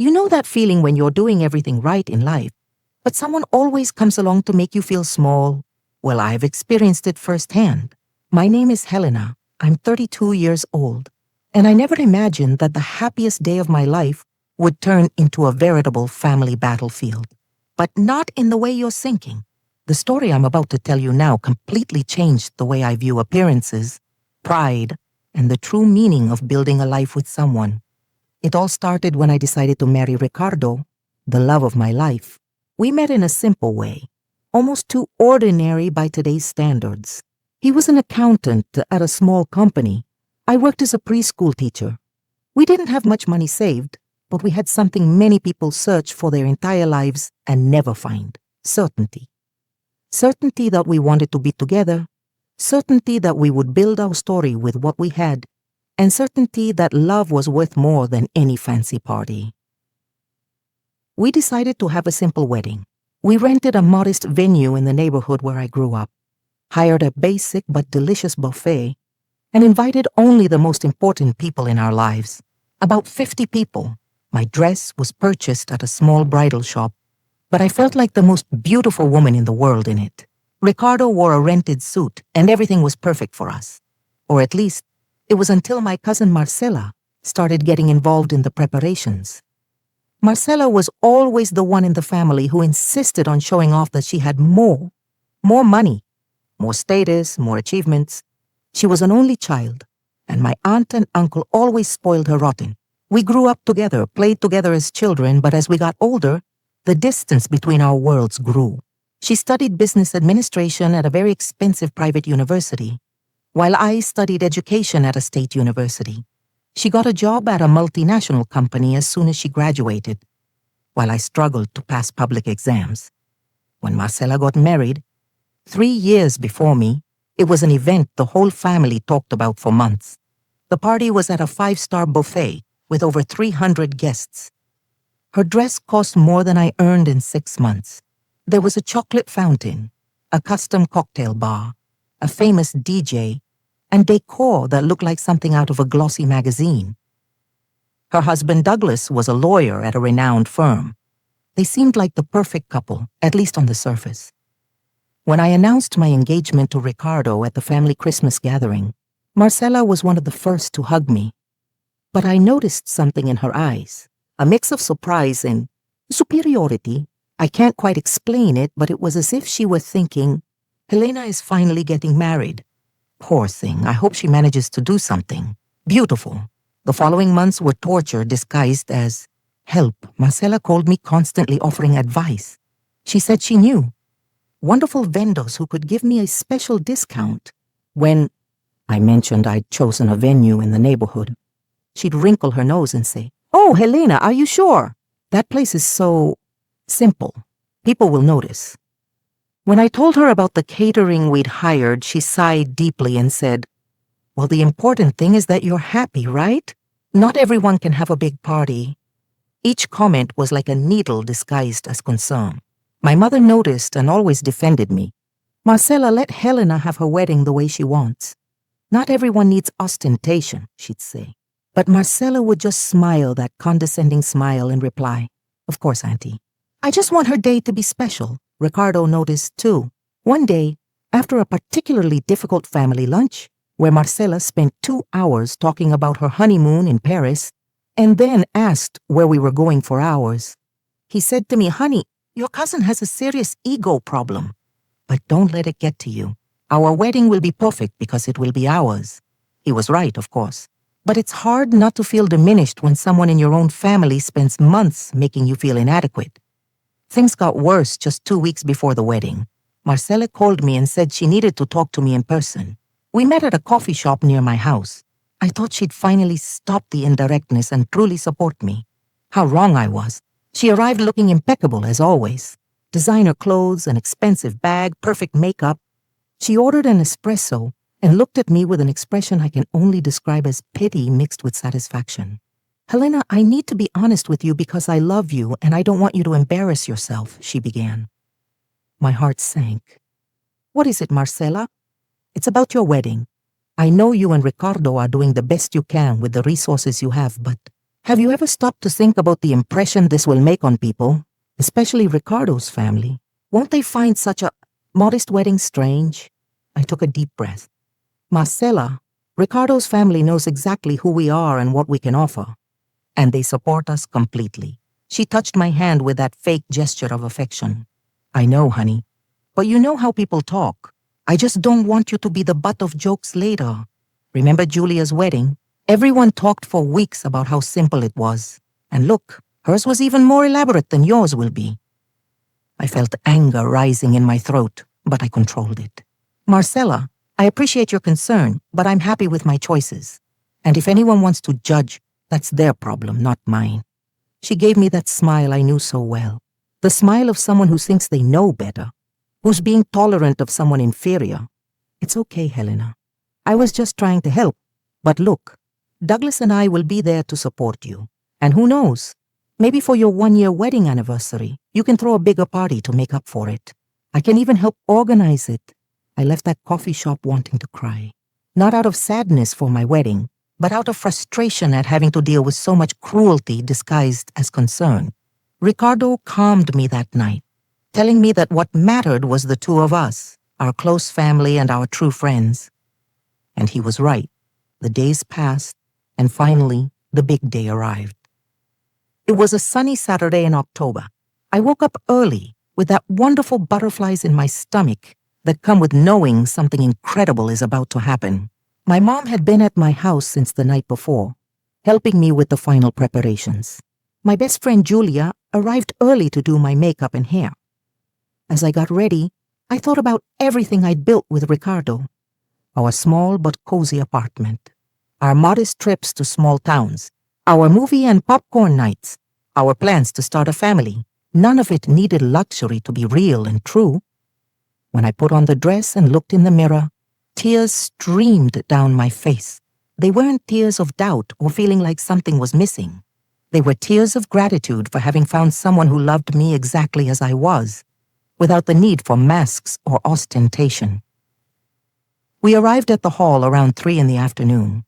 You know that feeling when you're doing everything right in life, but someone always comes along to make you feel small? Well, I've experienced it firsthand. My name is Helena. I'm 32 years old, and I never imagined that the happiest day of my life would turn into a veritable family battlefield. But not in the way you're thinking. The story I'm about to tell you now completely changed the way I view appearances, pride, and the true meaning of building a life with someone. It all started when I decided to marry Ricardo, the love of my life. We met in a simple way, almost too ordinary by today's standards. He was an accountant at a small company. I worked as a preschool teacher. We didn't have much money saved, but we had something many people search for their entire lives and never find: certainty. Certainty that we wanted to be together, certainty that we would build our story with what we had, and certainty that love was worth more than any fancy party. We decided to have a simple wedding. We rented a modest venue in the neighborhood where I grew up, hired a basic but delicious buffet, and invited only the most important people in our lives. About 50 people. My dress was purchased at a small bridal shop, but I felt like the most beautiful woman in the world in it. Ricardo wore a rented suit, and everything was perfect for us. Or at least, it was until my cousin Marcela started getting involved in the preparations. Marcela was always the one in the family who insisted on showing off that she had more money, more status, more achievements. She was an only child, and my aunt and uncle always spoiled her rotten. We grew up together, played together as children, but as we got older, the distance between our worlds grew. She studied business administration at a very expensive private university, while I studied education at a state university. She got a job at a multinational company as soon as she graduated, while I struggled to pass public exams. When Marcela got married, 3 years before me, it was an event the whole family talked about for months. The party was at a 5-star buffet with over 300 guests. Her dress cost more than I earned in 6 months. There was a chocolate fountain, a custom cocktail bar, a famous DJ, and decor that looked like something out of a glossy magazine. Her husband Douglas was a lawyer at a renowned firm. They seemed like the perfect couple, at least on the surface. When I announced my engagement to Ricardo at the family Christmas gathering, Marcela was one of the first to hug me. But I noticed something in her eyes, a mix of surprise and superiority. I can't quite explain it, but it was as if she were thinking, Helena is finally getting married. Poor thing, I hope she manages to do something. Beautiful. The following months were torture disguised as help. Marcela called me constantly offering advice. She said she knew wonderful vendors who could give me a special discount. When I mentioned I'd chosen a venue in the neighborhood, she'd wrinkle her nose and say, "Oh, Helena, are you sure? That place is so simple. People will notice." When I told her about the catering we'd hired, she sighed deeply and said, "Well, the important thing is that you're happy, right? Not everyone can have a big party." Each comment was like a needle disguised as concern. My mother noticed and always defended me. "Marcela, let Helena have her wedding the way she wants. Not everyone needs ostentation," she'd say. But Marcela would just smile that condescending smile and reply, "Of course, Auntie. I just want her day to be special." Ricardo noticed too. One day, after a particularly difficult family lunch, where Marcela spent 2 hours talking about her honeymoon in Paris, and then asked where we were going for hours, he said to me, "Honey, your cousin has a serious ego problem, but don't let it get to you. Our wedding will be perfect because it will be ours." He was right, of course. But it's hard not to feel diminished when someone in your own family spends months making you feel inadequate. Things got worse just 2 weeks before the wedding. Marcela called me and said she needed to talk to me in person. We met at a coffee shop near my house. I thought she'd finally stop the indirectness and truly support me. How wrong I was. She arrived looking impeccable as always. Designer clothes, an expensive bag, perfect makeup. She ordered an espresso and looked at me with an expression I can only describe as pity mixed with satisfaction. "Helena, I need to be honest with you because I love you and I don't want you to embarrass yourself," she began. My heart sank. "What is it, Marcela?" "It's about your wedding. I know you and Ricardo are doing the best you can with the resources you have, but Have you ever stopped to think about the impression this will make on people, especially Ricardo's family? Won't they find such a modest wedding strange? I took a deep breath. Marcella, Ricardo's family knows exactly who we are and what we can offer, and they support us completely. She touched my hand with that fake gesture of affection. I know, honey, but you know how people talk. I just don't want you to be the butt of jokes later. Remember Julia's wedding? Everyone talked for weeks about how simple it was. And look, hers was even more elaborate than yours will be. I felt anger rising in my throat, but I controlled it. Marcella, I appreciate your concern, but I'm happy with my choices. And if anyone wants to judge, that's their problem, not mine. She gave me that smile I knew so well. The smile of someone who thinks they know better, who's being tolerant of someone inferior. It's okay, Helena. I was just trying to help. But look, Douglas and I will be there to support you. And who knows? Maybe for your 1-year wedding anniversary, you can throw a bigger party to make up for it. I can even help organize it. I left that coffee shop wanting to cry. Not out of sadness for my wedding, but out of frustration at having to deal with so much cruelty disguised as concern. Ricardo calmed me that night, telling me that what mattered was the two of us, our close family and our true friends. And he was right. The days passed, and finally, the big day arrived. It was a sunny Saturday in October. I woke up early with that wonderful butterflies in my stomach that come with knowing something incredible is about to happen. My mom had been at my house since the night before, helping me with the final preparations. My best friend Julia arrived early to do my makeup and hair. As I got ready, I thought about everything I'd built with Ricardo. Our small but cozy apartment, our modest trips to small towns, our movie and popcorn nights, our plans to start a family. None of it needed luxury to be real and true. When I put on the dress and looked in the mirror, tears streamed down my face. They weren't tears of doubt or feeling like something was missing. They were tears of gratitude for having found someone who loved me exactly as I was, without the need for masks or ostentation. We arrived at the hall around 3 in the afternoon.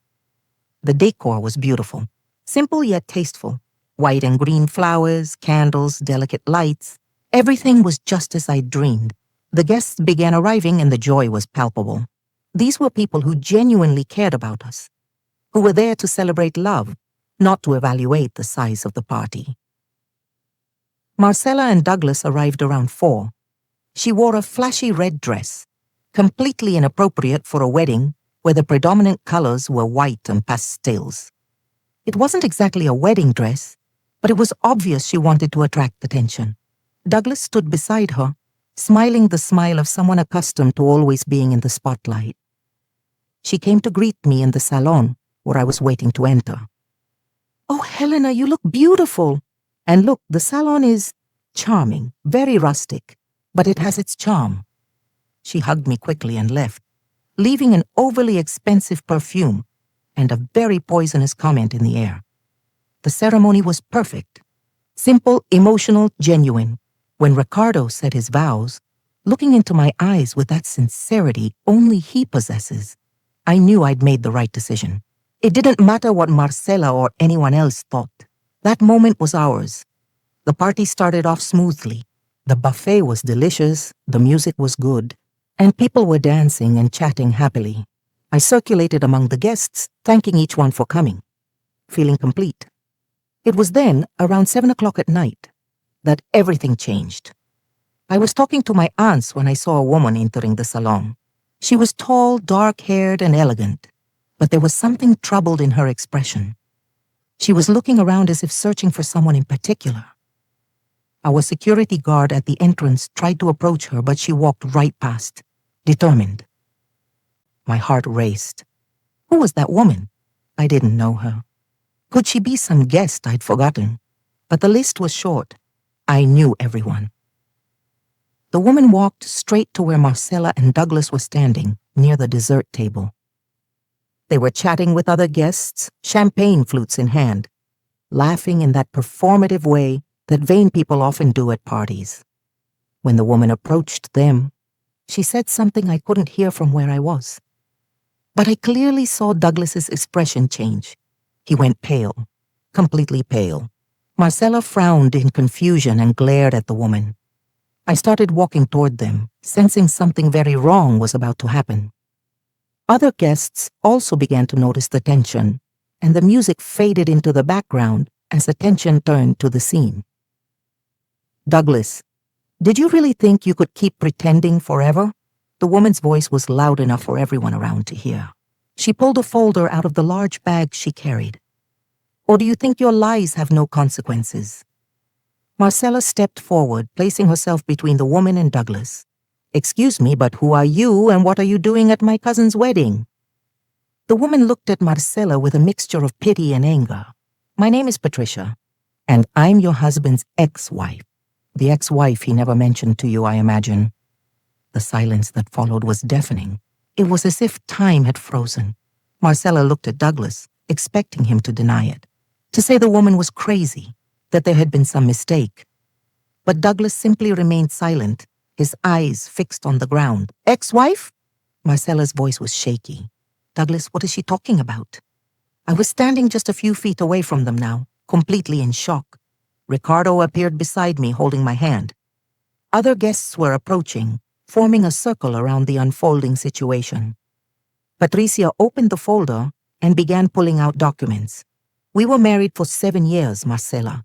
The decor was beautiful, simple yet tasteful. White and green flowers, candles, delicate lights. Everything was just as I dreamed. The guests began arriving and the joy was palpable. These were people who genuinely cared about us, who were there to celebrate love, not to evaluate the size of the party. Marcella and Douglas arrived around 4. She wore a flashy red dress, completely inappropriate for a wedding where the predominant colors were white and pastels. It wasn't exactly a wedding dress, but it was obvious she wanted to attract attention. Douglas stood beside her, smiling the smile of someone accustomed to always being in the spotlight. She came to greet me in the salon, where I was waiting to enter. "Oh, Helena, you look beautiful." And look, the salon is charming, very rustic, but it has its charm. She hugged me quickly and left, leaving an overly expensive perfume and a very poisonous comment in the air. The ceremony was perfect. Simple, emotional, genuine. When Ricardo said his vows, looking into my eyes with that sincerity only he possesses, I knew I'd made the right decision. It didn't matter what Marcella or anyone else thought. That moment was ours. The party started off smoothly. The buffet was delicious, the music was good, and people were dancing and chatting happily. I circulated among the guests, thanking each one for coming, feeling complete. It was then, around 7 o'clock at night, that everything changed. I was talking to my aunts when I saw a woman entering the salon. She was tall, dark-haired, and elegant, but there was something troubled in her expression. She was looking around as if searching for someone in particular. Our security guard at the entrance tried to approach her, but she walked right past, determined. My heart raced. Who was that woman? I didn't know her. Could she be some guest I'd forgotten? But the list was short. I knew everyone. The woman walked straight to where Marcella and Douglas were standing, near the dessert table. They were chatting with other guests, champagne flutes in hand, laughing in that performative way that vain people often do at parties. When the woman approached them, she said something I couldn't hear from where I was. But I clearly saw Douglas's expression change. He went pale. completely pale. Marcella frowned in confusion and glared at the woman. I started walking toward them, sensing something very wrong was about to happen. Other guests also began to notice the tension, and the music faded into the background as attention turned to the scene. "Douglas, did you really think you could keep pretending forever?" The woman's voice was loud enough for everyone around to hear. She pulled a folder out of the large bag she carried. "Or do you think your lies have no consequences?" Marcella stepped forward, placing herself between the woman and Douglas. "Excuse me, but who are you and what are you doing at my cousin's wedding?" The woman looked at Marcella with a mixture of pity and anger. "My name is Patricia, and I'm your husband's ex-wife. The ex-wife he never mentioned to you, I imagine." The silence that followed was deafening. It was as if time had frozen. Marcella looked at Douglas, expecting him to deny it, to say the woman was crazy, that there had been some mistake. But Douglas simply remained silent, his eyes fixed on the ground. "Ex-wife?" Marcella's voice was shaky. "Douglas, what is she talking about?" I was standing just a few feet away from them now, completely in shock. Ricardo appeared beside me, holding my hand. Other guests were approaching, forming a circle around the unfolding situation. Patricia opened the folder and began pulling out documents. "We were married for 7 years, Marcella.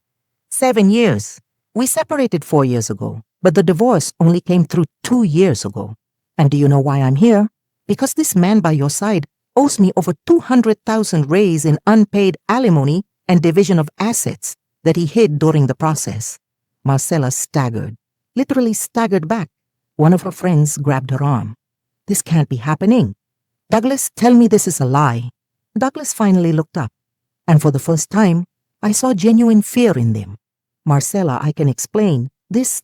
7 years. We separated 4 years ago, but the divorce only came through 2 years ago. And do you know why I'm here? Because this man by your side owes me over 200,000 raise in unpaid alimony and division of assets that he hid during the process." Marcella staggered, literally staggered back. One of her friends grabbed her arm. "This can't be happening. Douglas, tell me this is a lie." Douglas finally looked up, and for the first time, I saw genuine fear in them. "Marcella, I can explain. This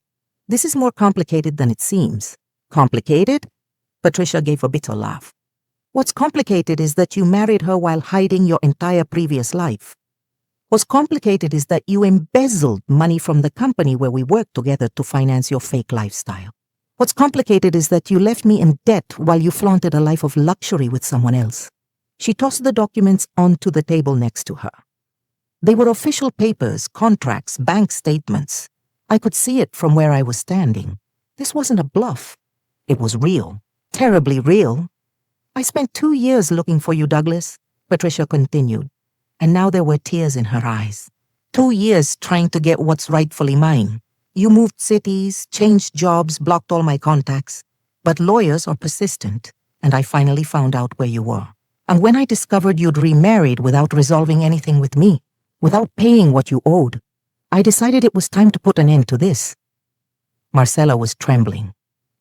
is more complicated than it seems." "Complicated?" Patricia gave a bitter laugh. "What's complicated is that you married her while hiding your entire previous life. What's complicated is that you embezzled money from the company where we worked together to finance your fake lifestyle. What's complicated is that you left me in debt while you flaunted a life of luxury with someone else." She tossed the documents onto the table next to her. They were official papers, contracts, bank statements. I could see it from where I was standing. This wasn't a bluff. It was real, terribly real. "I spent 2 years looking for you, Douglas," Patricia continued, and now there were tears in her eyes. 2 years trying to get what's rightfully mine. You moved cities, changed jobs, blocked all my contacts. But lawyers are persistent, and I finally found out where you were. And when I discovered you'd remarried without resolving anything with me, without paying what you owed, I decided it was time to put an end to this." Marcella was trembling.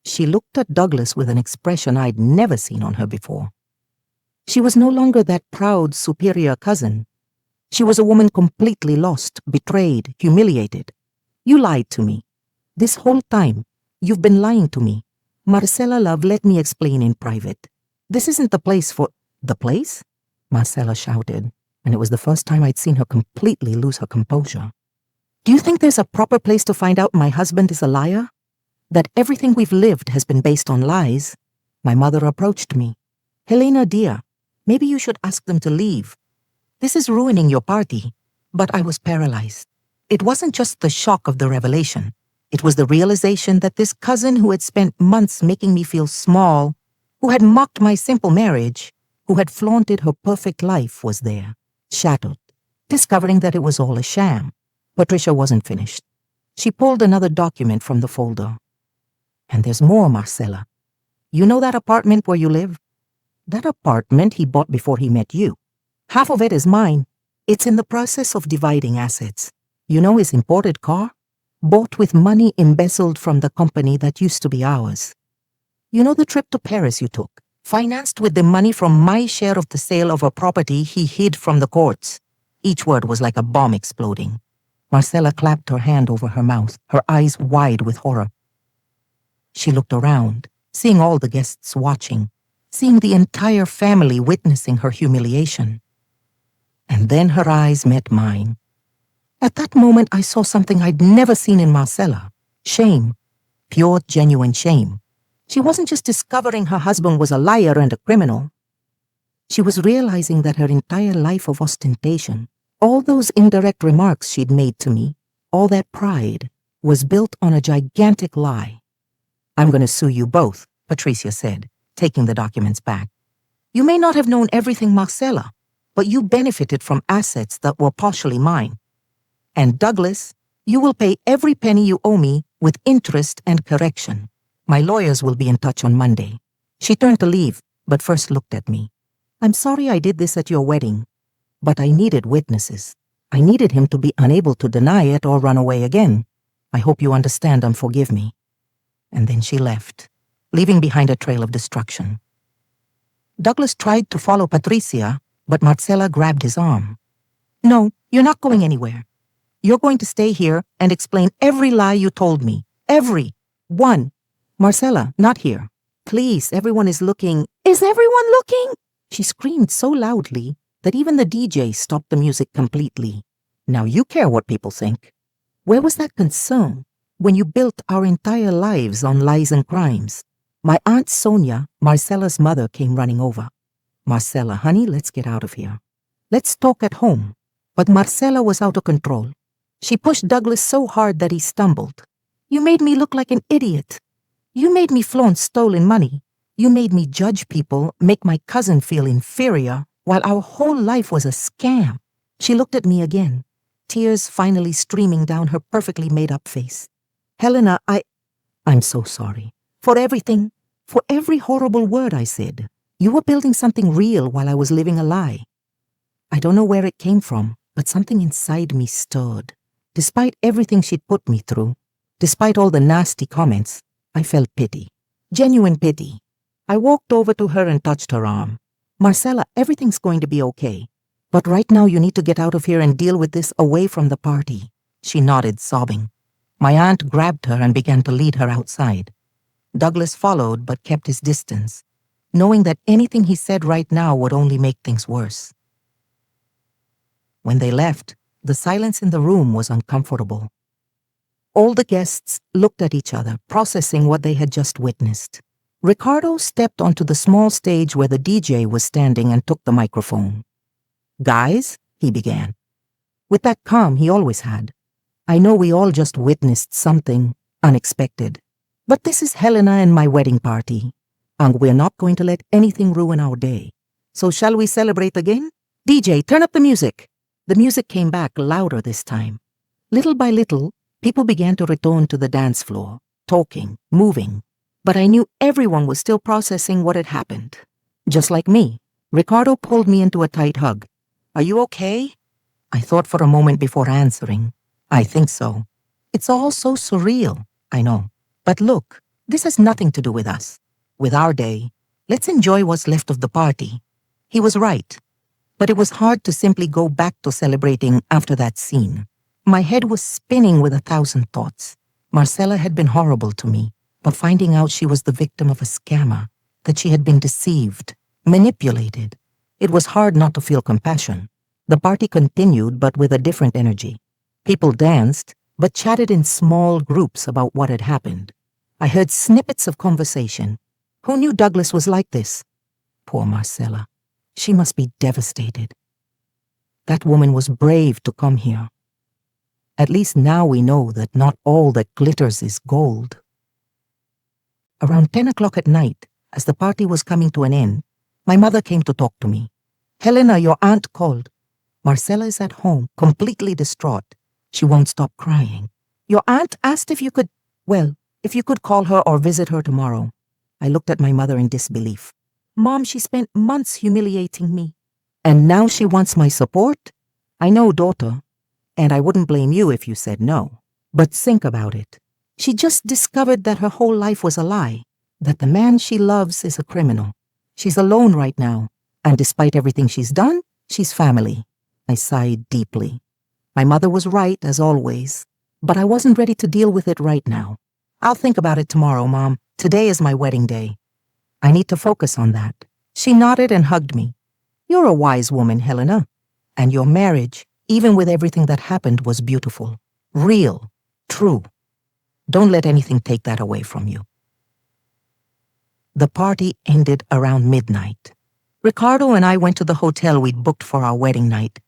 She looked at Douglas with an expression I'd never seen on her before. She was no longer that proud, superior cousin. She was a woman completely lost, betrayed, humiliated. "You lied to me. This whole time, you've been lying to me. Marcella, love, let me explain in private. This isn't the place for—" "The place?" Marcella shouted, and it was the first time I'd seen her completely lose her composure. "Do you think there's a proper place to find out my husband is a liar? That everything we've lived has been based on lies?" My mother approached me. "Helena, dear, maybe you should ask them to leave. This is ruining your party." But I was paralyzed. It wasn't just the shock of the revelation. It was the realization that this cousin who had spent months making me feel small, who had mocked my simple marriage, who had flaunted her perfect life, was there, shattered, discovering that it was all a sham. Patricia wasn't finished. She pulled another document from the folder. "And there's more, Marcella. You know that apartment where you live? That apartment he bought before he met you. Half of it is mine. It's in the process of dividing assets. You know his imported car? Bought with money embezzled from the company that used to be ours. You know the trip to Paris you took? Financed with the money from my share of the sale of a property he hid from the courts." Each word was like a bomb exploding. Marcella clapped her hand over her mouth, her eyes wide with horror. She looked around, seeing all the guests watching, seeing the entire family witnessing her humiliation. And then her eyes met mine. At that moment, I saw something I'd never seen in Marcella. Shame. Pure, genuine shame. She wasn't just discovering her husband was a liar and a criminal. She was realizing that her entire life of ostentation, All those indirect remarks she'd made to me, all that pride, was built on a gigantic lie. "I'm going to sue you both," Patricia said, taking the documents back. "You may not have known everything, Marcella, but you benefited from assets that were partially mine. And Douglas, you will pay every penny you owe me with interest and correction. My lawyers will be in touch on Monday." She turned to leave, but first looked at me. "I'm sorry I did this at your wedding, but I needed witnesses. I needed him to be unable to deny it or run away again. I hope you understand and forgive me." And then she left, leaving behind a trail of destruction. Douglas tried to follow Patricia, but Marcella grabbed his arm. "No, you're not going anywhere. You're going to stay here and explain every lie you told me. Every one." "Marcella, not here. Please, everyone is looking." "Is everyone looking?" She screamed so loudly that even the DJ stopped the music completely. "Now you care what people think. Where was that concern when you built our entire lives on lies and crimes?" My Aunt Sonia, Marcella's mother, came running over. "Marcella, honey, let's get out of here. Let's talk at home." But Marcella was out of control. She pushed Douglas so hard that he stumbled. "You made me look like an idiot. You made me flaunt stolen money. You made me judge people, make my cousin feel inferior, while our whole life was a scam." She looked at me again, tears finally streaming down her perfectly made-up face. "Helena, I'm so sorry. For everything, for every horrible word I said. You were building something real while I was living a lie. I don't know where it came from, but something inside me stirred. Despite everything she'd put me through, despite all the nasty comments, I felt pity. Genuine pity. I walked over to her and touched her arm. "Marcella, everything's going to be okay. But right now you need to get out of here and deal with this away from the party." She nodded, sobbing. My aunt grabbed her and began to lead her outside. Douglas followed but kept his distance, knowing that anything he said right now would only make things worse. When they left, the silence in the room was uncomfortable. All the guests looked at each other, processing what they had just witnessed. Ricardo stepped onto the small stage where the DJ was standing and took the microphone. "Guys," he began, with that calm he always had, "I know we all just witnessed something unexpected, but this is Helena and my wedding party, and we're not going to let anything ruin our day. So shall we celebrate again? DJ, turn up the music." The music came back louder this time. Little by little, people began to return to the dance floor, talking, moving. But I knew everyone was still processing what had happened. Just like me, Ricardo pulled me into a tight hug. "Are you okay?" I thought for a moment before answering. "I think so. It's all so surreal, I know. But look, this has nothing to do with us. With our day, let's enjoy what's left of the party." He was right. But it was hard to simply go back to celebrating after that scene. My head was spinning with 1,000 thoughts. Marcella had been horrible to me, but finding out she was the victim of a scammer, that she had been deceived, manipulated, it was hard not to feel compassion. The party continued, but with a different energy. People danced, but chatted in small groups about what had happened. I heard snippets of conversation. Who knew Douglas was like this? Poor Marcella. She must be devastated. That woman was brave to come here. At least now we know that not all that glitters is gold. Around 10 o'clock at night, as the party was coming to an end, my mother came to talk to me. "Helena, your aunt called. Marcella is at home, completely distraught. She won't stop crying. Your aunt asked if you could call her or visit her tomorrow." I looked at my mother in disbelief. "Mom, she spent months humiliating me. And now she wants my support? I know, daughter, and I wouldn't blame you if you said no. But think about it. She just discovered that her whole life was a lie, that the man she loves is a criminal. She's alone right now, and despite everything she's done, she's family." I sighed deeply. My mother was right, as always, but I wasn't ready to deal with it right now. "I'll think about it tomorrow, Mom. Today is my wedding day. I need to focus on that." She nodded and hugged me. "You're a wise woman, Helena. And your marriage, even with everything that happened, was beautiful. Real. True. Don't let anything take that away from you." The party ended around midnight. Ricardo and I went to the hotel we'd booked for our wedding night.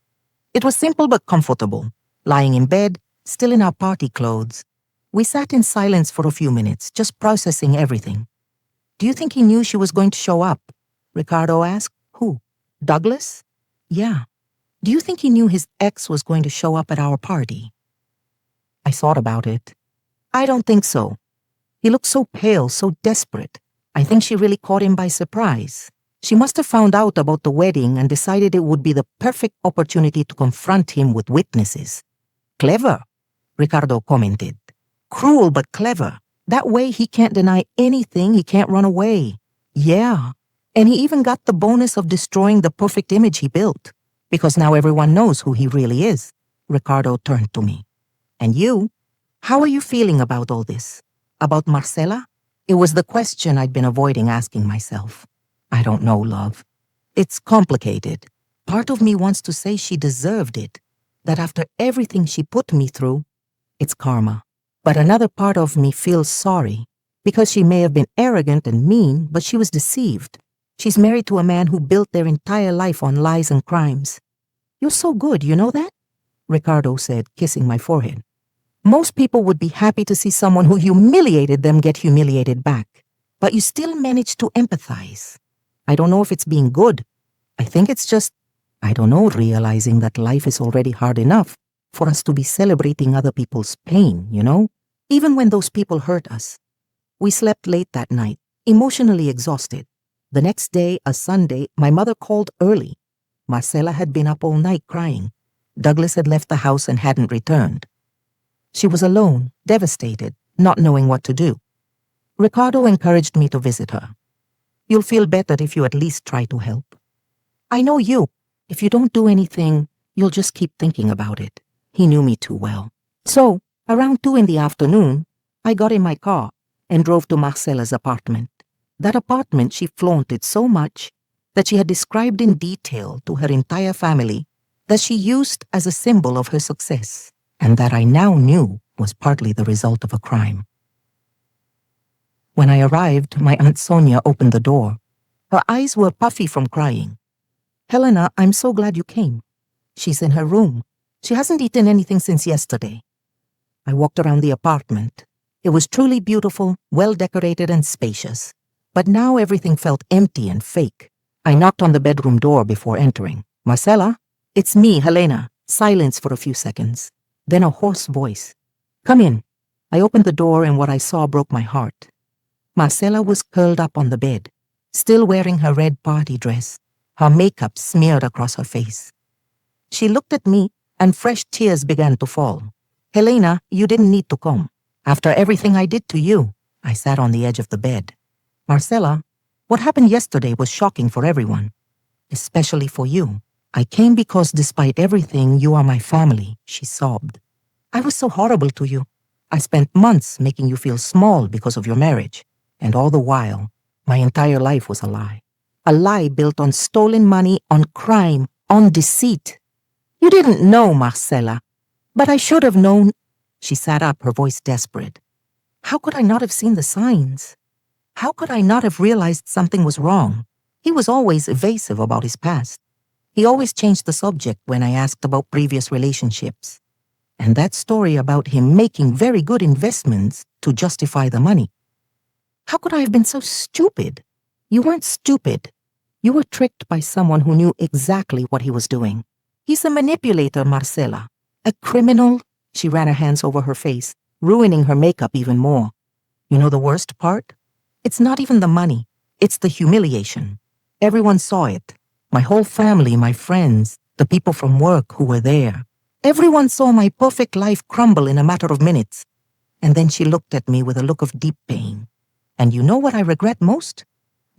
It was simple but comfortable. Lying in bed, still in our party clothes. We sat in silence for a few minutes, just processing everything. Do you think he knew she was going to show up? Ricardo asked. Who? Douglas? Yeah. Do you think he knew his ex was going to show up at our party? I thought about it. I don't think so. He looked so pale, so desperate. I think she really caught him by surprise. She must have found out about the wedding and decided it would be the perfect opportunity to confront him with witnesses. Clever, Ricardo commented. Cruel but clever. That way he can't deny anything, he can't run away. Yeah, and he even got the bonus of destroying the perfect image he built. Because now everyone knows who he really is. Ricardo turned to me. And you? How are you feeling about all this? About Marcela? It was the question I'd been avoiding asking myself. I don't know, love. It's complicated. Part of me wants to say she deserved it. That after everything she put me through, it's karma. But another part of me feels sorry. Because she may have been arrogant and mean, but she was deceived. She's married to a man who built their entire life on lies and crimes. You're so good, you know that? Ricardo said, kissing my forehead. Most people would be happy to see someone who humiliated them get humiliated back. But you still manage to empathize. I don't know if it's being good. I think it's just, realizing that life is already hard enough for us to be celebrating other people's pain, you know? Even when those people hurt us. We slept late that night, emotionally exhausted. The next day, a Sunday, my mother called early. Marcela had been up all night crying. Douglas had left the house and hadn't returned. She was alone, devastated, not knowing what to do. Ricardo encouraged me to visit her. You'll feel better if you at least try to help. I know you. If you don't do anything, you'll just keep thinking about it. He knew me too well. So, around 2 p.m, I got in my car and drove to Marcela's apartment. That apartment she flaunted so much that she had described in detail to her entire family that she used as a symbol of her success, and that I now knew was partly the result of a crime. When I arrived, my Aunt Sonia opened the door. Her eyes were puffy from crying. Helena, I'm so glad you came. She's in her room. She hasn't eaten anything since yesterday. I walked around the apartment. It was truly beautiful, well-decorated and spacious. But now everything felt empty and fake. I knocked on the bedroom door before entering. Marcela? It's me, Helena. Silence for a few seconds. Then a hoarse voice. Come in. I opened the door and what I saw broke my heart. Marcela was curled up on the bed, still wearing her red party dress, her makeup smeared across her face. She looked at me and fresh tears began to fall. Helena, you didn't need to come. After everything I did to you, I sat on the edge of the bed. Marcela, what happened yesterday was shocking for everyone, especially for you. I came because despite everything, you are my family, she sobbed. I was so horrible to you. I spent months making you feel small because of your marriage. And all the while, my entire life was a lie. A lie built on stolen money, on crime, on deceit. You didn't know, Marcela. But I should have known. She sat up, her voice desperate. How could I not have seen the signs? How could I not have realized something was wrong? He was always evasive about his past. He always changed the subject when I asked about previous relationships. And that story about him making very good investments to justify the money. How could I have been so stupid? You weren't stupid. You were tricked by someone who knew exactly what he was doing. He's a manipulator, Marcela. A criminal. She ran her hands over her face, ruining her makeup even more. You know the worst part? It's not even the money. It's the humiliation. Everyone saw it. My whole family, my friends, the people from work who were there. Everyone saw my perfect life crumble in a matter of minutes. And then she looked at me with a look of deep pain. And you know what I regret most?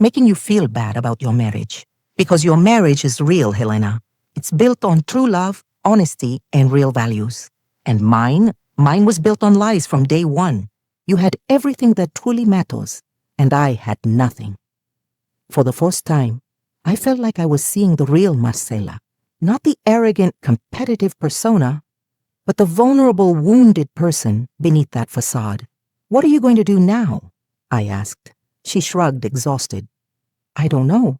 Making you feel bad about your marriage. Because your marriage is real, Helena. It's built on true love, honesty, and real values. And mine was built on lies from day one. You had everything that truly matters, and I had nothing. For the first time, I felt like I was seeing the real Marcela. Not the arrogant, competitive persona, but the vulnerable, wounded person beneath that facade. What are you going to do now? I asked. She shrugged, exhausted. I don't know.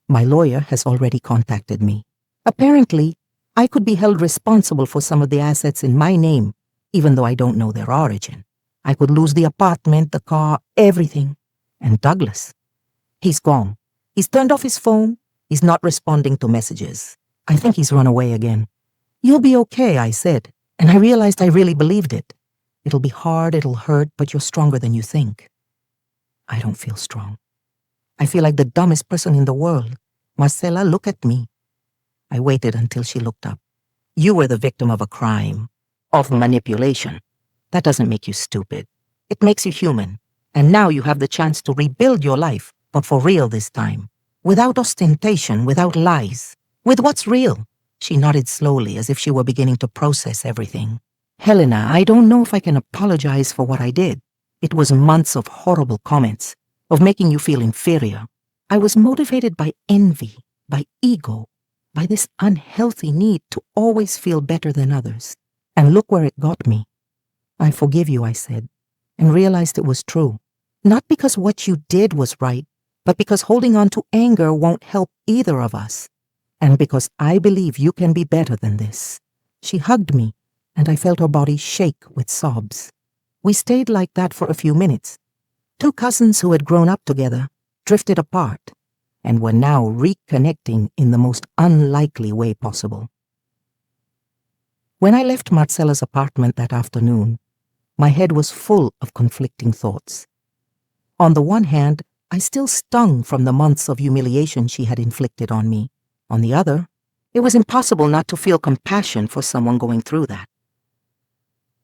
My lawyer has already contacted me. Apparently, I could be held responsible for some of the assets in my name, even though I don't know their origin. I could lose the apartment, the car, everything. And Douglas, he's gone. He's turned off his phone. He's not responding to messages. I think he's run away again. You'll be okay, I said, and I realized I really believed it. It'll be hard, it'll hurt, but you're stronger than you think. I don't feel strong. I feel like the dumbest person in the world. Marcela, look at me. I waited until she looked up. You were the victim of a crime, of manipulation. That doesn't make you stupid. It makes you human. And now you have the chance to rebuild your life, but for real this time. Without ostentation, without lies. With what's real. She nodded slowly as if she were beginning to process everything. Helena, I don't know if I can apologize for what I did. It was months of horrible comments, of making you feel inferior. I was motivated by envy, by ego, by this unhealthy need to always feel better than others. And look where it got me. I forgive you, I said, and realized it was true. Not because what you did was right, but because holding on to anger won't help either of us. And because I believe you can be better than this. She hugged me, and I felt her body shake with sobs. We stayed like that for a few minutes. Two cousins who had grown up together, drifted apart, and were now reconnecting in the most unlikely way possible. When I left Marcela's apartment that afternoon, my head was full of conflicting thoughts. On the one hand, I still stung from the months of humiliation she had inflicted on me. On the other, it was impossible not to feel compassion for someone going through that.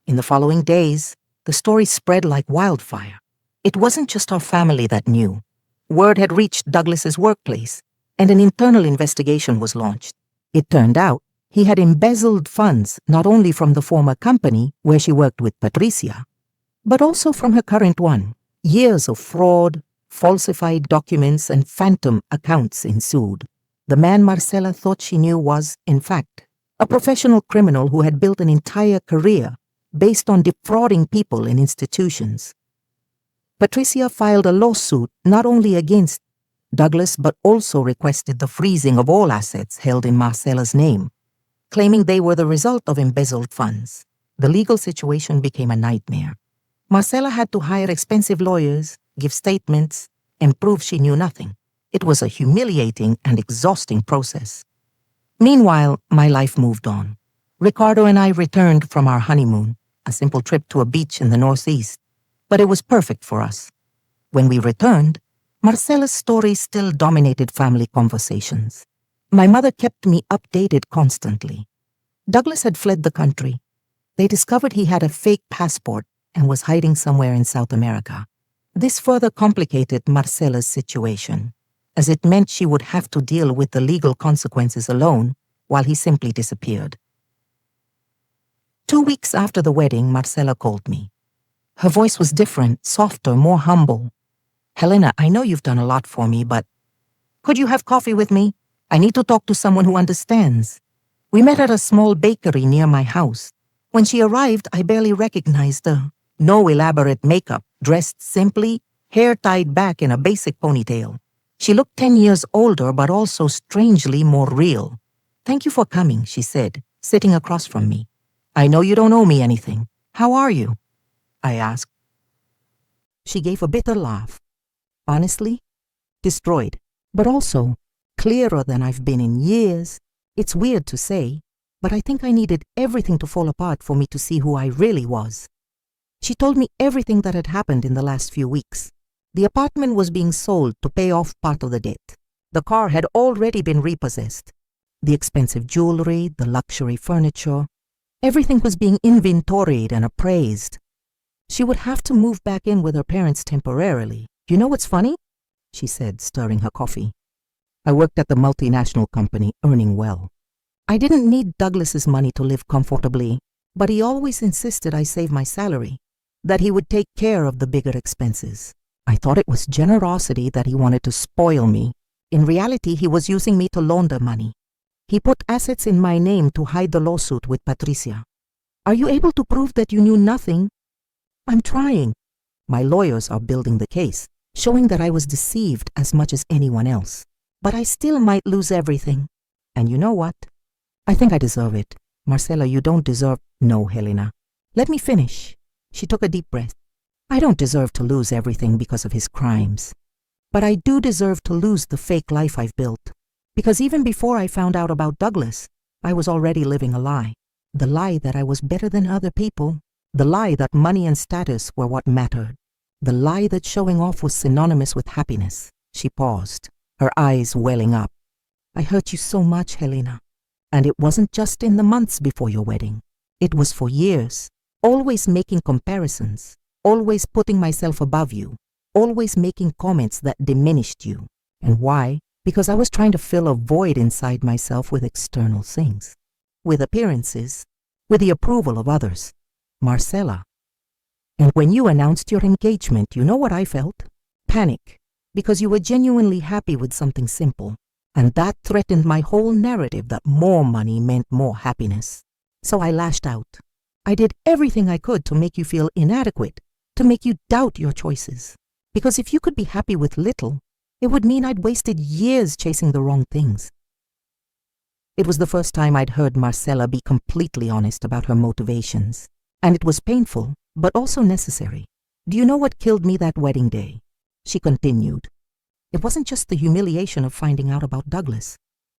In the following days, the story spread like wildfire. It wasn't just our family that knew. Word had reached Douglas's workplace, and an internal investigation was launched. It turned out he had embezzled funds not only from the former company where she worked with Patricia, but also from her current one. Years of fraud, falsified documents, and phantom accounts ensued. The man Marcela thought she knew was, in fact, a professional criminal who had built an entire career based on defrauding people and institutions. Patricia filed a lawsuit not only against Douglas but also requested the freezing of all assets held in Marcela's name, claiming they were the result of embezzled funds. The legal situation became a nightmare. Marcela had to hire expensive lawyers, give statements, and prove she knew nothing. It was a humiliating and exhausting process. Meanwhile, my life moved on. Ricardo and I returned from our honeymoon, a simple trip to a beach in the Northeast, but it was perfect for us. When we returned, Marcela's story still dominated family conversations. My mother kept me updated constantly. Douglas had fled the country. They discovered he had a fake passport and was hiding somewhere in South America. This further complicated Marcela's situation, as it meant she would have to deal with the legal consequences alone while he simply disappeared. 2 weeks after the wedding, Marcela called me. Her voice was different, softer, more humble. Helena, I know you've done a lot for me, but could you have coffee with me? I need to talk to someone who understands. We met at a small bakery near my house. When she arrived, I barely recognized her. No elaborate makeup, dressed simply, hair tied back in a basic ponytail. She looked 10 years older, but also strangely more real. Thank you for coming, she said, sitting across from me. I know you don't owe me anything. How are you? I asked. She gave a bitter laugh. Honestly, destroyed, but also clearer than I've been in years. It's weird to say, but I think I needed everything to fall apart for me to see who I really was. She told me everything that had happened in the last few weeks. The apartment was being sold to pay off part of the debt. The car had already been repossessed. The expensive jewelry, the luxury furniture, everything was being inventoried and appraised. She would have to move back in with her parents temporarily. You know what's funny? She said, stirring her coffee. I worked at the multinational company, earning well. I didn't need Douglas's money to live comfortably, but he always insisted I save my salary, that he would take care of the bigger expenses. I thought it was generosity that he wanted to spoil me. In reality, he was using me to launder money. He put assets in my name to hide the lawsuit with Patricia. Are you able to prove that you knew nothing? I'm trying. My lawyers are building the case, showing that I was deceived as much as anyone else. But I still might lose everything. And you know what? I think I deserve it. Marcella, you don't deserve— No, Helena. Let me finish. She took a deep breath. I don't deserve to lose everything because of his crimes. But I do deserve to lose the fake life I've built. Because even before I found out about Douglas, I was already living a lie. The lie that I was better than other people. The lie that money and status were what mattered. The lie that showing off was synonymous with happiness. She paused, her eyes welling up. I hurt you so much, Helena. And it wasn't just in the months before your wedding. It was for years, always making comparisons, always putting myself above you, always making comments that diminished you. And why? Because I was trying to fill a void inside myself with external things, with appearances, with the approval of others. Marcella. And when you announced your engagement, you know what I felt? Panic, because you were genuinely happy with something simple. And that threatened my whole narrative that more money meant more happiness. So I lashed out. I did everything I could to make you feel inadequate, to make you doubt your choices. Because if you could be happy with little, it would mean I'd wasted years chasing the wrong things. It was the first time I'd heard Marcella be completely honest about her motivations. And it was painful, but also necessary. Do you know what killed me that wedding day? She continued. It wasn't just the humiliation of finding out about Douglas.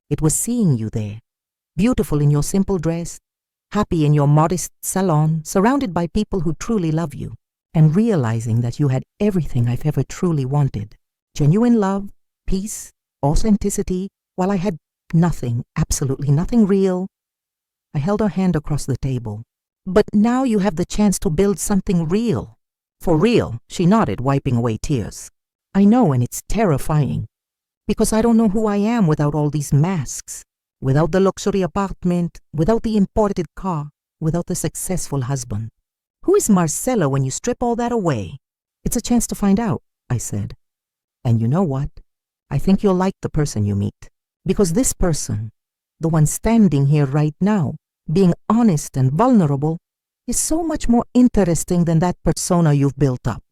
It was seeing you there, beautiful in your simple dress, happy in your modest salon, surrounded by people who truly love you, and realizing that you had everything I've ever truly wanted. Genuine love, peace, authenticity, while I had nothing, absolutely nothing real. I held her hand across the table. But now you have the chance to build something real. For real, she nodded, wiping away tears. I know, and it's terrifying. Because I don't know who I am without all these masks. Without the luxury apartment, without the imported car, without the successful husband. Who is Marcella when you strip all that away? It's a chance to find out, I said. And you know what? I think you'll like the person you meet. Because this person, the one standing here right now, being honest and vulnerable, is so much more interesting than that persona you've built up.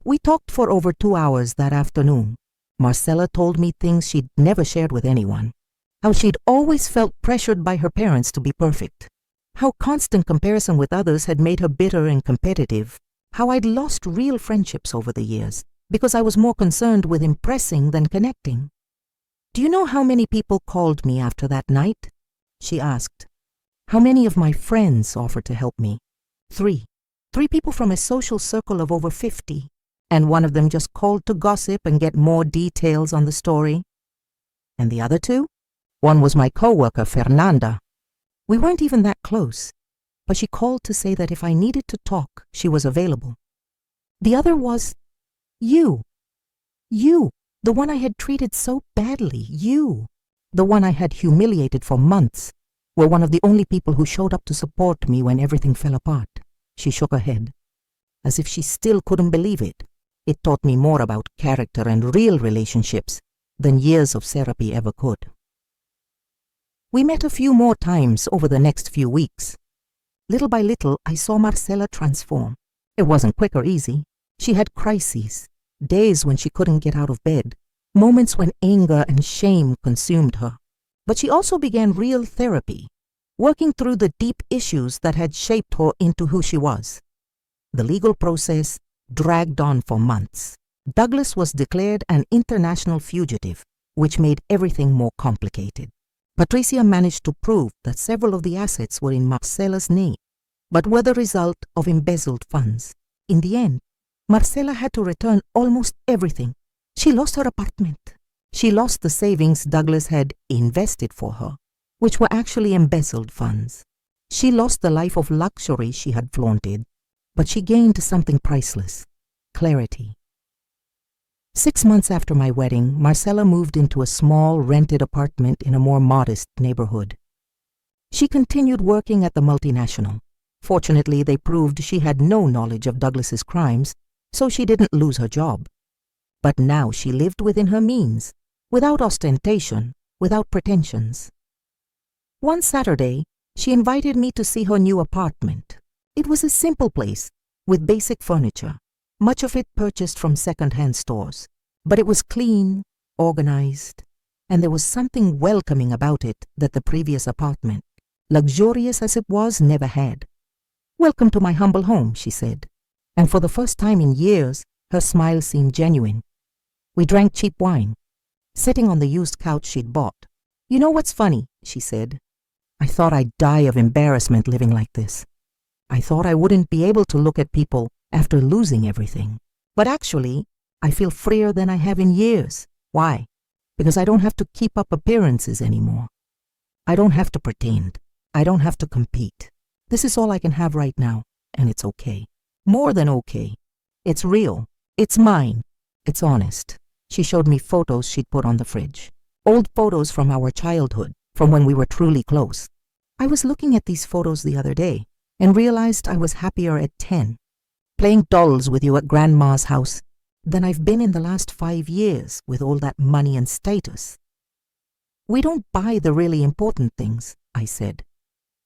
We talked for over 2 hours that afternoon. Marcella told me things she'd never shared with anyone. How she'd always felt pressured by her parents to be perfect. How constant comparison with others had made her bitter and competitive. How I'd lost real friendships over the years because I was more concerned with impressing than connecting. Do you know how many people called me after that night? She asked. How many of my friends offered to help me? 3. 3 people from a social circle of over 50. And one of them just called to gossip and get more details on the story. And the other 2? One was my coworker, Fernanda. We weren't even that close, but she called to say that if I needed to talk, she was available. The other was you. You, the one I had treated so badly. You, the one I had humiliated for months, were one of the only people who showed up to support me when everything fell apart. She shook her head, as if she still couldn't believe it. It taught me more about character and real relationships than years of therapy ever could. We met a few more times over the next few weeks. Little by little, I saw Marcella transform. It wasn't quick or easy. She had crises, days when she couldn't get out of bed, moments when anger and shame consumed her. But she also began real therapy, working through the deep issues that had shaped her into who she was. The legal process dragged on for months. Douglas was declared an international fugitive, which made everything more complicated. Patricia managed to prove that several of the assets were in Marcella's name, but were the result of embezzled funds. In the end, Marcella had to return almost everything. She lost her apartment. She lost the savings Douglas had invested for her, which were actually embezzled funds. She lost the life of luxury she had flaunted, but she gained something priceless: clarity. 6 months after my wedding, Marcella moved into a small rented apartment in a more modest neighborhood. She continued working at the multinational. Fortunately, they proved she had no knowledge of Douglas's crimes, so she didn't lose her job. But now she lived within her means, without ostentation, without pretensions. One Saturday, she invited me to see her new apartment. It was a simple place, with basic furniture, much of it purchased from second-hand stores. But it was clean, organized. and there was something welcoming about it that the previous apartment, luxurious as it was, never had. "Welcome to my humble home," she said, and for the first time in years, her smile seemed genuine. We drank cheap wine, sitting on the used couch she'd bought. "You know what's funny?" she said. "I thought I'd die of embarrassment living like this. I thought I wouldn't be able to look at people after losing everything. But actually, I feel freer than I have in years. Why? Because I don't have to keep up appearances anymore. I don't have to pretend. I don't have to compete. This is all I can have right now, and it's okay. More than okay. It's real. It's mine. It's honest." She showed me photos she'd put on the fridge. Old photos from our childhood, from when we were truly close. I was looking at these photos the other day and realized I was happier at 10, playing dolls with you at Grandma's house, than I've been in the last 5 years with all that money and status. "We don't buy the really important things," I said.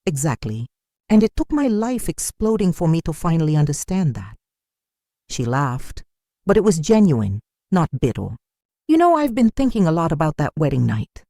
"Exactly. And it took my life exploding for me to finally understand that." She laughed, but it was genuine, not bitter. "You know, I've been thinking a lot about that wedding night,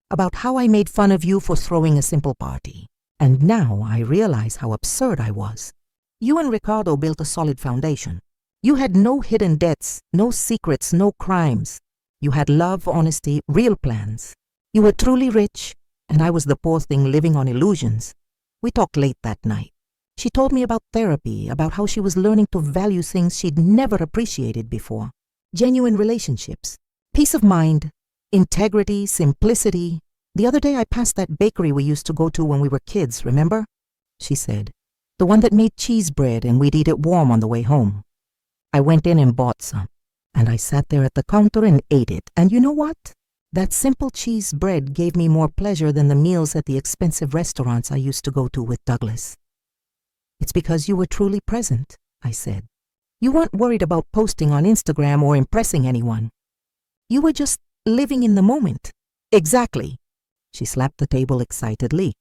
about how I made fun of you for throwing a simple party. And now I realize how absurd I was. You and Ricardo built a solid foundation. You had no hidden debts, no secrets, no crimes. You had love, honesty, real plans. You were truly rich, and I was the poor thing living on illusions. We talked late that night. She told me about therapy, about how she was learning to value things she'd never appreciated before. Genuine relationships, peace of mind, integrity, simplicity. The other day I passed that bakery we used to go to when we were kids, remember?" she said. "The one that made cheese bread and we'd eat it warm on the way home. I went in and bought some, and I sat there at the counter and ate it. And you know what? That simple cheese bread gave me more pleasure than the meals at the expensive restaurants I used to go to with Douglas." "It's because you were truly present," I said. "You weren't worried about posting on Instagram or impressing anyone. You were just living in the moment." "Exactly." She slapped the table excitedly.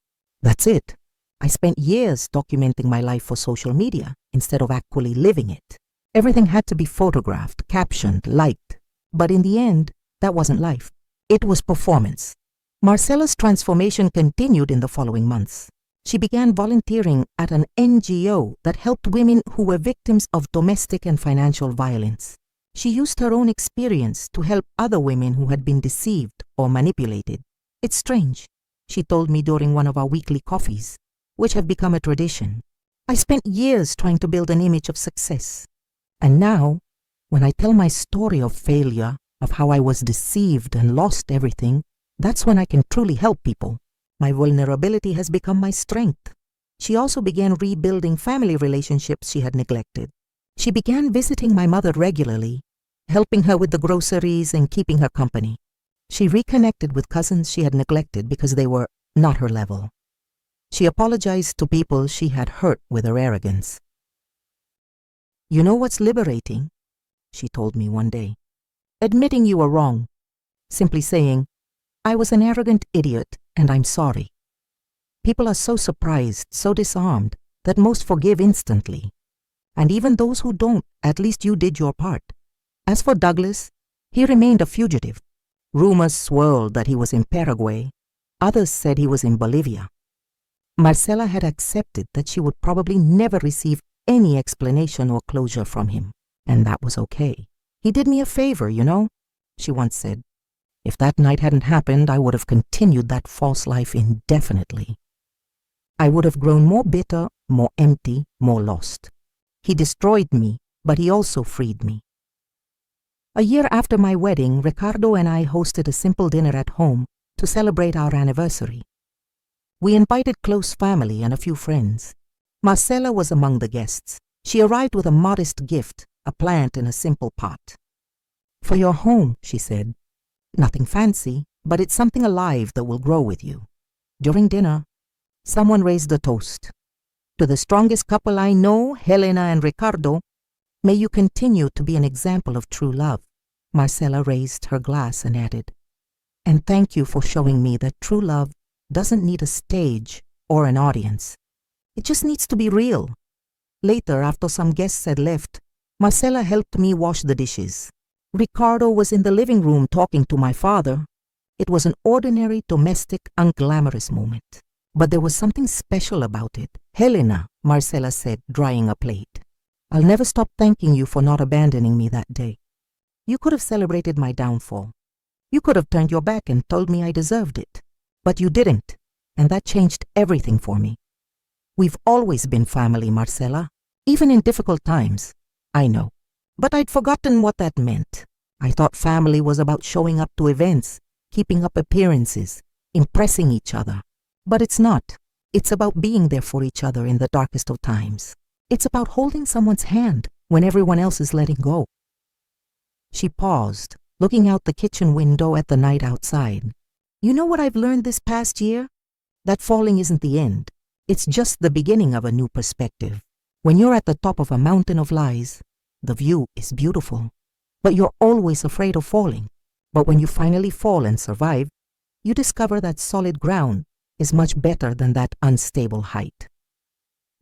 "That's it. I spent years documenting my life for social media instead of actually living it. Everything had to be photographed, captioned, liked. But in the end, that wasn't life. It was performance." Marcella's transformation continued in the following months. She began volunteering at an NGO that helped women who were victims of domestic and financial violence. She used her own experience to help other women who had been deceived or manipulated. "It's strange," she told me during one of our weekly coffees, which have become a tradition. "I spent years trying to build an image of success. And now, when I tell my story of failure, of how I was deceived and lost everything, that's when I can truly help people. My vulnerability has become my strength." She also began rebuilding family relationships she had neglected. She began visiting my mother regularly, helping her with the groceries and keeping her company. She reconnected with cousins she had neglected because they were not her level. She apologized to people she had hurt with her arrogance. "You know what's liberating?" she told me one day. "Admitting you were wrong. Simply saying, 'I was an arrogant idiot and I'm sorry.' People are so surprised, so disarmed, that most forgive instantly. And even those who don't, at least you did your part. As for Douglas, he remained a fugitive. Rumors swirled that he was in Paraguay. Others said he was in Bolivia. Marcella had accepted that she would probably never receive any explanation or closure from him, and that was okay. 'He did me a favor, you know,' she once said. 'If that night hadn't happened, I would have continued that false life indefinitely. I would have grown more bitter, more empty, more lost. He destroyed me, but he also freed me.' A year after my wedding, Ricardo and I hosted a simple dinner at home to celebrate our anniversary. We invited close family and a few friends. Marcella was among the guests. She arrived with a modest gift, a plant in a simple pot. 'For your home,' she said. 'Nothing fancy, but it's something alive that will grow with you.' During dinner, someone raised a toast. 'To the strongest couple I know, Helena and Ricardo, may you continue to be an example of true love.' Marcella raised her glass and added, 'And thank you for showing me that true love doesn't need a stage or an audience. It just needs to be real.' Later, after some guests had left, Marcella helped me wash the dishes. Ricardo was in the living room talking to my father. It was an ordinary, domestic, unglamorous moment. But there was something special about it. "Helena," Marcella said, drying a plate. "I'll never stop thanking you for not abandoning me that day. You could have celebrated my downfall. You could have turned your back and told me I deserved it. But you didn't, and that changed everything for me. We've always been family, Marcella, even in difficult times. I know, but I'd forgotten what that meant. I thought family was about showing up to events, keeping up appearances, impressing each other. But it's not. It's about being there for each other in the darkest of times. It's about holding someone's hand when everyone else is letting go." She paused, looking out the kitchen window at the night outside. "You know what I've learned this past year? That falling isn't the end. It's just the beginning of a new perspective. When you're at the top of a mountain of lies, the view is beautiful, but you're always afraid of falling. But when you finally fall and survive, you discover that solid ground is much better than that unstable height."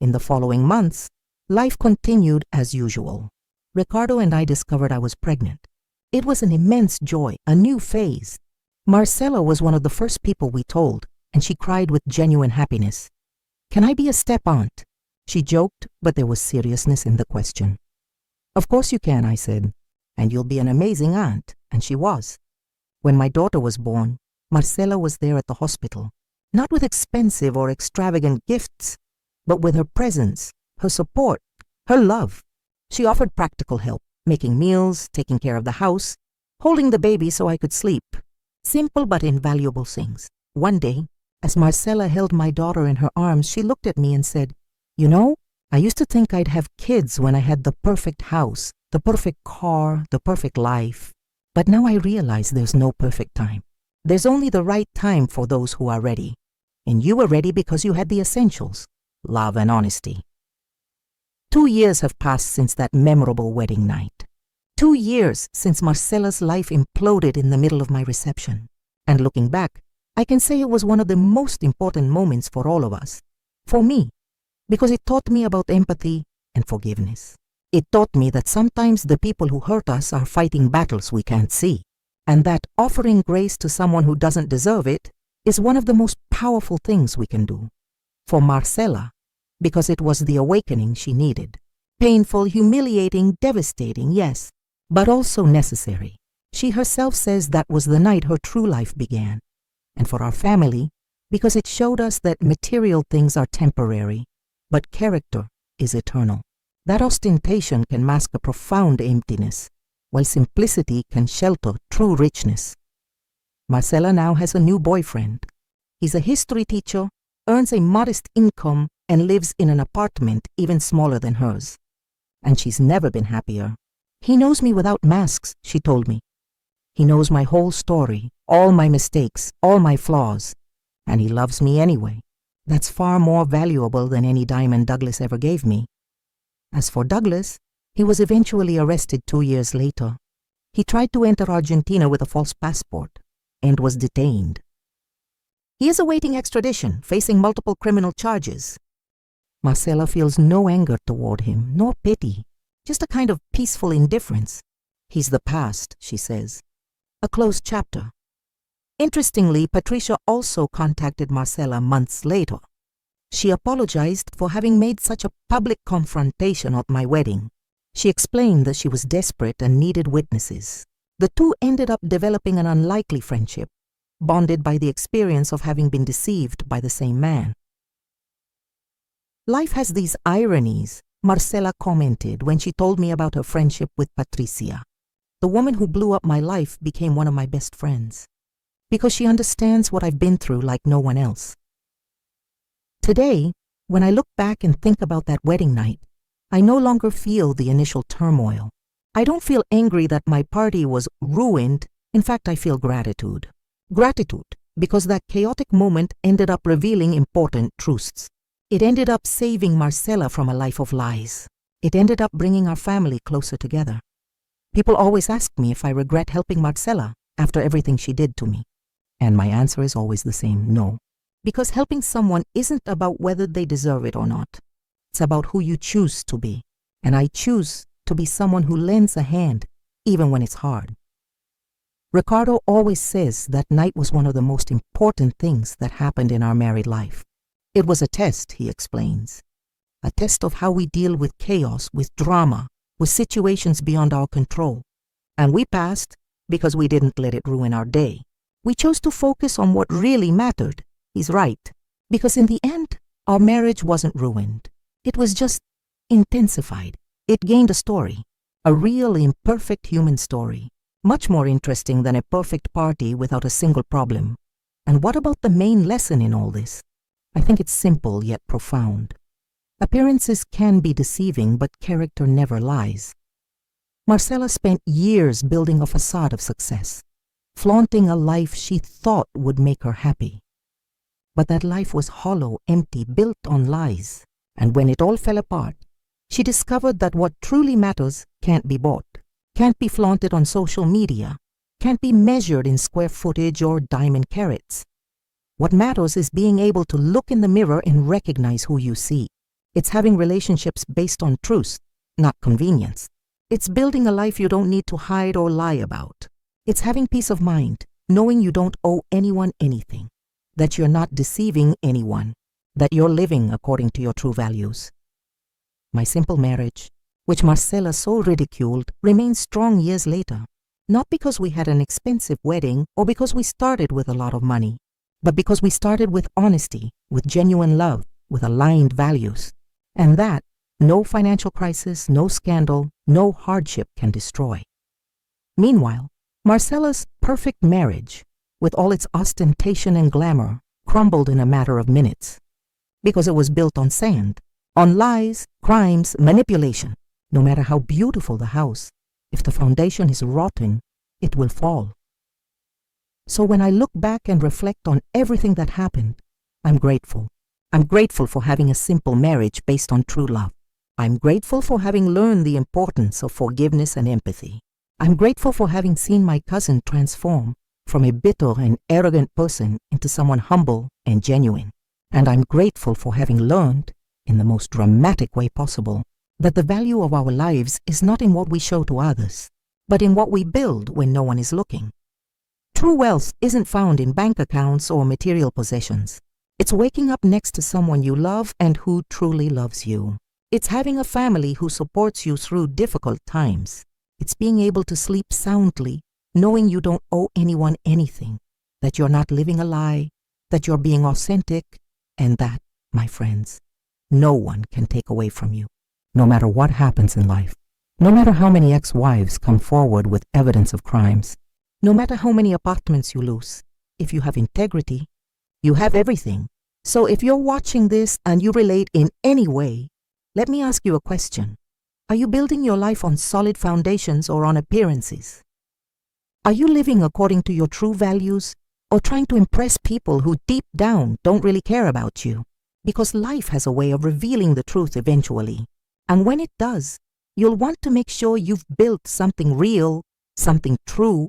In the following months, life continued as usual. Ricardo and I discovered I was pregnant. It was an immense joy, a new phase. Marcella was one of the first people we told, and she cried with genuine happiness. "Can I be a step-aunt?" She joked, but there was seriousness in the question. "Of course you can," I said, "and you'll be an amazing aunt," and she was. When my daughter was born, Marcella was there at the hospital, not with expensive or extravagant gifts, but with her presence, her support, her love. She offered practical help, making meals, taking care of the house, holding the baby so I could sleep. Simple but invaluable things. One day, as Marcella held my daughter in her arms, she looked at me and said, "You know, I used to think I'd have kids when I had the perfect house, the perfect car, the perfect life. But now I realize there's no perfect time. There's only the right time for those who are ready. And you were ready because you had the essentials, love and honesty." 2 years have passed since that memorable wedding night. 2 years since Marcella's life imploded in the middle of my reception. And looking back, I can say it was one of the most important moments for all of us. For me, because it taught me about empathy and forgiveness. It taught me that sometimes the people who hurt us are fighting battles we can't see, and that offering grace to someone who doesn't deserve it is one of the most powerful things we can do. For Marcella, because it was the awakening she needed. Painful, humiliating, devastating, yes, but also necessary. She herself says that was the night her true life began. And for our family, because it showed us that material things are temporary, but character is eternal. That ostentation can mask a profound emptiness, while simplicity can shelter true richness. Marcella now has a new boyfriend. He's a history teacher, earns a modest income, and lives in an apartment even smaller than hers. And she's never been happier. He knows me without masks, she told me. He knows my whole story, all my mistakes, all my flaws, and he loves me anyway. That's far more valuable than any diamond Douglas ever gave me. As for Douglas, he was eventually arrested 2 years later. He tried to enter Argentina with a false passport and was detained. He is awaiting extradition, facing multiple criminal charges. Marcella feels no anger toward him, nor pity, just a kind of peaceful indifference. He's the past, she says. A closed chapter. Interestingly, Patricia also contacted Marcella months later. She apologized for having made such a public confrontation at my wedding. She explained that she was desperate and needed witnesses. The two ended up developing an unlikely friendship, bonded by the experience of having been deceived by the same man. Life has these ironies, Marcella commented when she told me about her friendship with Patricia. The woman who blew up my life became one of my best friends, because she understands what I've been through like no one else. Today, when I look back and think about that wedding night, I no longer feel the initial turmoil. I don't feel angry that my party was ruined. In fact, I feel gratitude. Gratitude, because that chaotic moment ended up revealing important truths. It ended up saving Marcella from a life of lies. It ended up bringing our family closer together. People always ask me if I regret helping Marcella after everything she did to me. And my answer is always the same, no. Because helping someone isn't about whether they deserve it or not. It's about who you choose to be. And I choose to be someone who lends a hand, even when it's hard. Ricardo always says that night was one of the most important things that happened in our married life. It was a test, he explains. A test of how we deal with chaos, with drama, with situations beyond our control. And we passed because we didn't let it ruin our day. We chose to focus on what really mattered. He's right. Because in the end, our marriage wasn't ruined. It was just intensified. It gained a story. A real, imperfect human story. Much more interesting than a perfect party without a single problem. And what about the main lesson in all this? I think it's simple yet profound. Appearances can be deceiving, but character never lies. Marcella spent years building a facade of success, flaunting a life she thought would make her happy. But that life was hollow, empty, built on lies. And when it all fell apart, she discovered that what truly matters can't be bought, can't be flaunted on social media, can't be measured in square footage or diamond carats. What matters is being able to look in the mirror and recognize who you see. It's having relationships based on truth, not convenience. It's building a life you don't need to hide or lie about. It's having peace of mind, knowing you don't owe anyone anything, that you're not deceiving anyone, that you're living according to your true values. My simple marriage, which Marcella so ridiculed, remains strong years later, not because we had an expensive wedding or because we started with a lot of money, but because we started with honesty, with genuine love, with aligned values. And that, no financial crisis, no scandal, no hardship can destroy. Meanwhile, Marcella's perfect marriage, with all its ostentation and glamour, crumbled in a matter of minutes, because it was built on sand, on lies, crimes, manipulation. No matter how beautiful the house, if the foundation is rotten, it will fall. So when I look back and reflect on everything that happened, I'm grateful. I'm grateful for having a simple marriage based on true love. I'm grateful for having learned the importance of forgiveness and empathy. I'm grateful for having seen my cousin transform from a bitter and arrogant person into someone humble and genuine. And I'm grateful for having learned, in the most dramatic way possible, that the value of our lives is not in what we show to others, but in what we build when no one is looking. True wealth isn't found in bank accounts or material possessions. It's waking up next to someone you love and who truly loves you. It's having a family who supports you through difficult times. It's being able to sleep soundly, knowing you don't owe anyone anything, that you're not living a lie, that you're being authentic, and that, my friends, no one can take away from you. No matter what happens in life, no matter how many ex-wives come forward with evidence of crimes, no matter how many apartments you lose, if you have integrity, you have everything. So if you're watching this and you relate in any way, let me ask you a question. Are you building your life on solid foundations or on appearances? Are you living according to your true values or trying to impress people who deep down don't really care about you? Because life has a way of revealing the truth eventually. And when it does, you'll want to make sure you've built something real, something true,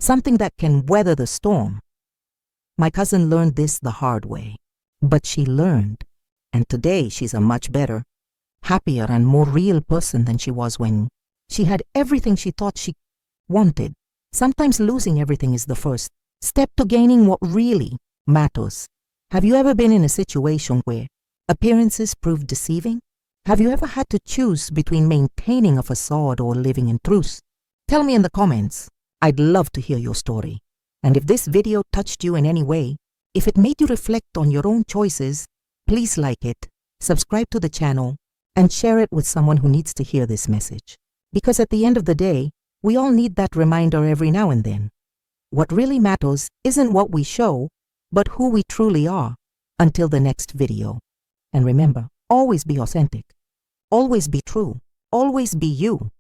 something that can weather the storm. My cousin learned this the hard way, but she learned, and today she's a much better, happier and more real person than she was when she had everything she thought she wanted. Sometimes losing everything is the first step to gaining what really matters. Have you ever been in a situation where appearances proved deceiving? Have you ever had to choose between maintaining a facade or living in truth? Tell me in the comments. I'd love to hear your story. And if this video touched you in any way, if it made you reflect on your own choices, please like it, subscribe to the channel, and share it with someone who needs to hear this message. Because at the end of the day, we all need that reminder every now and then. What really matters isn't what we show, but who we truly are. Until the next video. And remember, always be authentic. Always be true. Always be you.